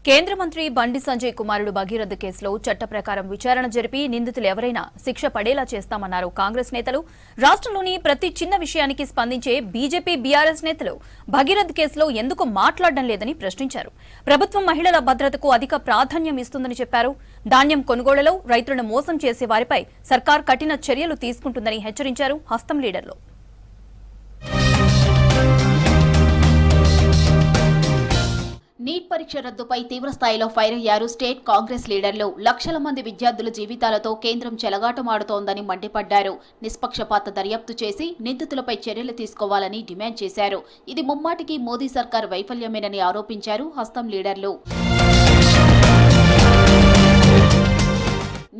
కేంద్ర మంత్రి బండి సంజయ్ కుమారుడు భగీరథ కేసులో చట్ట ప్రకారం విచారణ జరిపి నిందితులు ఎవరైనా శిక్ష పడేలా చేస్తామన్నారు కాంగ్రెస్ నేతలు. రాష్ట్రంలోని ప్రతి చిన్న విషయానికి స్పందించే బీజేపీ బీఆర్ఎస్ నేతలు భగీరథ కేసులో ఎందుకు మాట్లాడడం లేదని ప్రశ్నించారు. ప్రభుత్వం మహిళల భద్రతకు అధిక ప్రాధాన్యం ఇస్తుందని చెప్పారు. ధాన్యం కొనుగోళ్లలో రైతులను మోసం చేసే వారిపై సర్కార్ కఠిన చర్యలు తీసుకుంటుందని హెచ్చరించారు హస్తం లీడర్లు. నీట్ పరీక్ష రద్దుపై తీవ్రస్థాయిలో ఫైర్ అయ్యారు స్టేట్ కాంగ్రెస్ లీడర్లు. లక్షల మంది విద్యార్థుల జీవితాలతో కేంద్రం చెలగాటమాడుతోందని మండిపడ్డారు. నిష్పక్షపాత దర్యాప్తు చేసి నిందితులపై చర్యలు తీసుకోవాలని డిమాండ్ చేశారు. ఇది ముమ్మాటికి మోదీ సర్కార్ వైఫల్యమేనని ఆరోపించారు హస్తం లీడర్లు.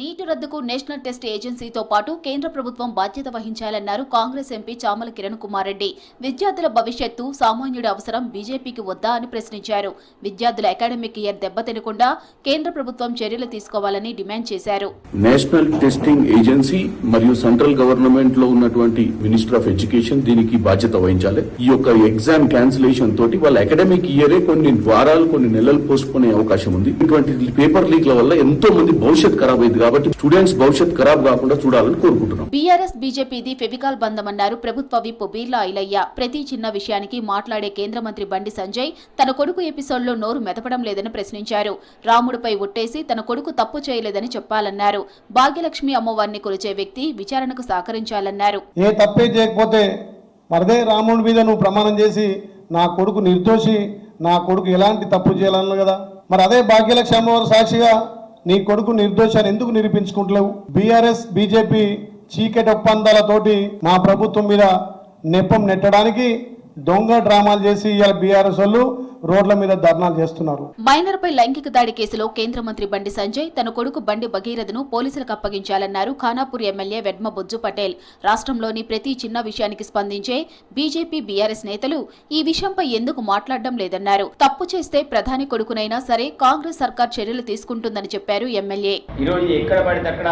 నీటి రద్దుకు నేషనల్ టెస్ట్ ఏజెన్సీతో పాటు కేంద్ర ప్రభుత్వం బాధ్యత వహించాలన్నారు కాంగ్రెస్ ఎంపీ చామల కిరణ్ కుమార్ రెడ్డి. విద్యార్థుల భవిష్యత్తు సామాన్యుడి అవసరం బీజేపీకి వద్దా అని ప్రశ్నించారు. విద్యార్థుల అకాడమిక్ ఇయర్ దెబ్బతినకుండా కేంద్ర ప్రభుత్వం చర్యలు తీసుకోవాలని డిమాండ్ చేశారు. నేషనల్ టెస్టింగ్ ఏజెన్సీ మరియు సెంట్రల్ గవర్నమెంట్ లో ఉన్నటువంటి మినిస్టర్ ఆఫ్ ఎడ్యుకేషన్ దీనికి బాధ్యత వహించాలి. ఈ యొక్క ఎగ్జామ్ క్యాన్సిలేషన్ తోటి వాళ్ళ అకాడమిక్ ఇయరే కొన్ని వారాలు కొన్ని నెలలు పోస్ట్ పోనే అవకాశం ఉంది. ఇటువంటి పేపర్ లీక్ల వల్ల ఎంతో మంది భవిష్యత్ ఖరాబ్ అయింది కాబట్టి స్టూడెంట్స్ భవిష్యత్ ఖరాబ్ కాకుండా చూడాలని కోరుకుంటున్నాం. బీఆర్ఎస్ బీజేపీది ఫెవికాల్ బంధమన్నారు ప్రభుత్వ విప్ బీర్లా ఐలయ్య. ప్రతి చిన్న విషయానికి మాట్లాడే కేంద్ర మంత్రి బండి సంజయ్ తన కొడుకు ఎపిసోడ్లో నోరు మెదపడం లేదని ప్రశ్నించారు. రాముడిపై ఒట్టేసి తన కొడుకు తప్పు చేయలేదని చెప్పాలన్నారు. భాగ్యలక్ష్మి అమ్మవారిని కొలిచే వ్యక్తి విచారణకు సహకరించాలన్నారు. ఏ తప్పే చేయకపోతే మరదే రాముడి మీద నువ్వు ప్రమాణం చేసి నా కొడుకు నిర్దోషి, నా కొడుకు ఎలాంటి తప్పు చేయాలన్నా కదా, మరి అదే భాగ్యలక్ష్మి అమ్మవారి సాక్షిగా నీ కొడుకు నిర్దోషాన్ని ఎందుకు నిరూపించుకుంటలేవు? బీఆర్ఎస్ బీజేపీ చీకటి ఒప్పందాలతోటి మా ప్రభుత్వం మీద నెప్పం నెట్టడానికి దొంగ డ్రామాలు చేసి ఇవాళ బీఆర్ఎస్ వాళ్ళు రోడ్ల మీద ధర్నాలు చేస్తున్నారు. మైనర్ పై లైంగిక దాడి కేసులో కేంద్ర మంత్రి బండి సంజయ్ తన కొడుకు బండి భగీరథను పోలీసులకు అప్పగించాలన్నారు ఖానాపూర్ ఎమ్మెల్యే వెడ్మ బొజ్జు పటేల్. రాష్ట్రంలోని ప్రతి చిన్న విషయానికి స్పందించే బీజేపీ బీఆర్ఎస్ నేతలు ఈ విషయంపై ఎందుకు మాట్లాడడం లేదన్నారు. తప్పు చేస్తే ప్రధాని కొడుకునైనా సరే కాంగ్రెస్ సర్కార్ చర్యలు తీసుకుంటుందని చెప్పారు ఎమ్మెల్యే. ఈరోజు ఎక్కడ పడితే అక్కడ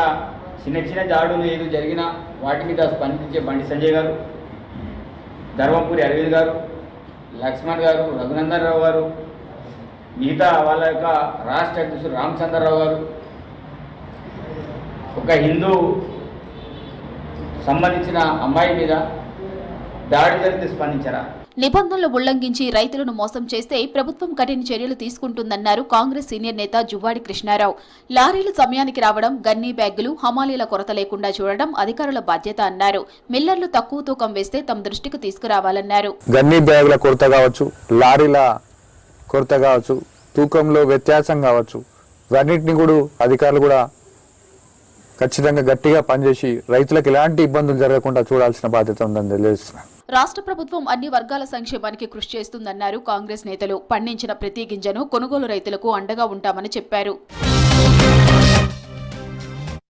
చిన్న చిన్న దాడులు ఏదో జరిగినా వాటి మీద స్పందించే బండి సంజయ్ గారు, ధర్మపురి అరవింద్ గారు, లక్ష్మణ్ గారు, రఘునందన్ రావు గారు, మిగతా వాళ్ళ యొక్క రాష్ట్ర అధ్యక్షుడు రామచంద్రరావు గారు, ఒక హిందూ సంబంధించిన అమ్మాయి మీద దాడి జరిగితే స్పందించరా? నిబంధనలు ఉల్లంఘించి రైతులను మోసం చేస్తే ప్రభుత్వం కఠిన చర్యలు తీసుకుంటుందన్నారు కాంగ్రెస్ సీనియర్ నేత జువ్వాడి కృష్ణారావు. లారీలు సమయానికి రావడం, గన్నీ బ్యాగులు, హమాలీల కొరత లేకుండా చూడడం అధికారుల బాధ్యత అన్నారు. మిల్లర్లు తక్కువ తూకం వేస్తే తమ దృష్టికి తీసుకురావాలన్నారు. గన్నీ బ్యాగుల కొరత కావచ్చు, లారీల కొరత కావచ్చు, తూకంలో వ్యత్యాసం కావచ్చు, ఇవన్నింటినీ కూడా అధికారులు కూడా ఖచ్చితంగా గట్టిగా పనిచేసి రైతులకు ఎలాంటి ఇబ్బందులు జరగకుండా చూడాల్సిన బాధ్యత ఉందని తెలియజేస్తున్నారు. రాష్ట్ర ప్రభుత్వం అన్ని వర్గాల సంక్షేమానికి కృషి చేస్తుందన్నారు కాంగ్రెస్ నేతలు. పండించిన ప్రతి గింజను కొనుగోలు రైతులకు అండగా ఉంటామని చెప్పారు.